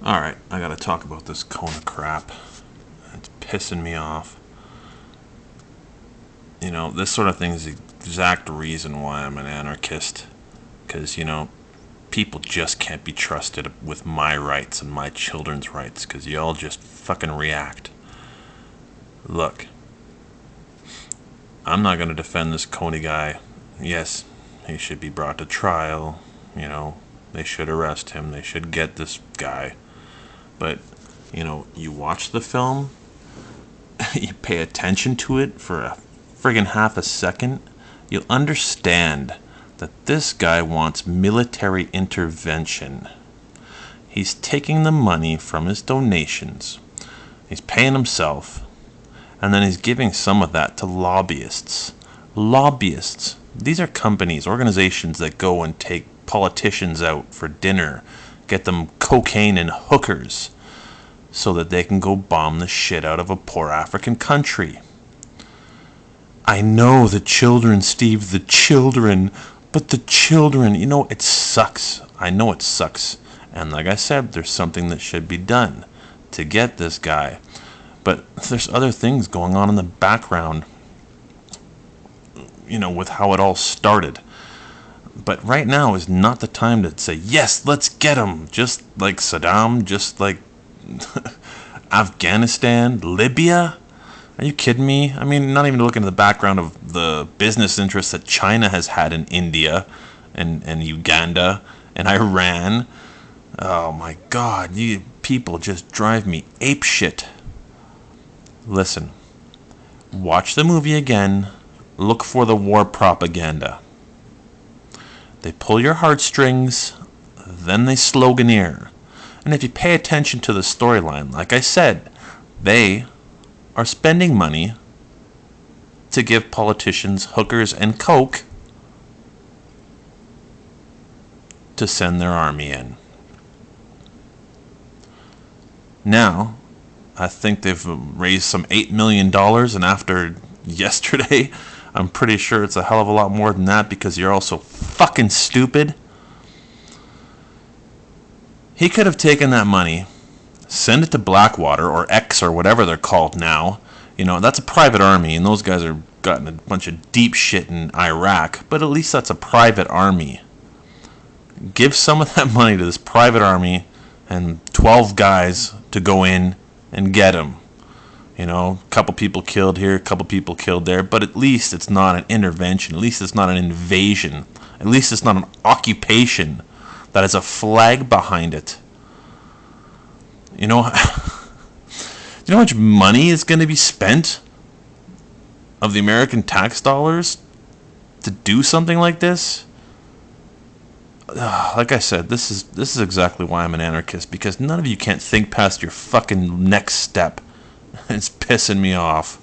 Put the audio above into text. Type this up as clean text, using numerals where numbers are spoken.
Alright, I gotta talk about this Kona crap. It's pissing me off. You know, this sort of thing is the exact reason why I'm an anarchist. Because, you know, people just can't be trusted with my rights and my children's rights. Because y'all just fucking react. Look, I'm not gonna defend this Kony guy. Yes, he should be brought to trial. You know, they should arrest him. They should get this guy. But, you know, you watch the film, you pay attention to it for a friggin' half a second, you'll understand that this guy wants military intervention. He's taking the money from his donations, he's paying himself, and then he's giving some of that to lobbyists. Lobbyists, these are companies, organizations that go and take politicians out for dinner, get them cocaine and hookers so that they can go bomb the shit out of a poor African country. I know the children, Steve, the children, but the children, you know, it sucks. I know it sucks. And like I said, there's something that should be done to get this guy. But there's other things going on in the background, you know, with how it all started. But right now is not the time to say, yes, let's get him. Just like Saddam, just like Afghanistan, Libya. Are you kidding me? I mean, not even looking at the background of the business interests that China has had in India and Uganda and Iran. Oh my God, you people just drive me apeshit. Listen, watch the movie again. Look for the war propaganda. They pull your heartstrings, then they sloganeer. And if you pay attention to the storyline, like I said, they are spending money to give politicians hookers and coke to send their army in. Now, I think they've raised some $8 million, and after yesterday, I'm pretty sure it's a hell of a lot more than that because you're all so fucking stupid. He could have taken that money, send it to Blackwater or X or whatever they're called now. You know, that's a private army, and those guys are gotten a bunch of deep shit in Iraq, but at least that's a private army. Give some of that money to this private army and 12 guys to go in and get him. You know, a couple people killed here, a couple people killed there, but at least it's not an intervention. At least it's not an invasion. At least it's not an occupation that has a flag behind it. You know, you know how much money is going to be spent of the American tax dollars to do something like this? Like I said, this is exactly why I'm an anarchist, because none of you can't think past your fucking next step. It's pissing me off.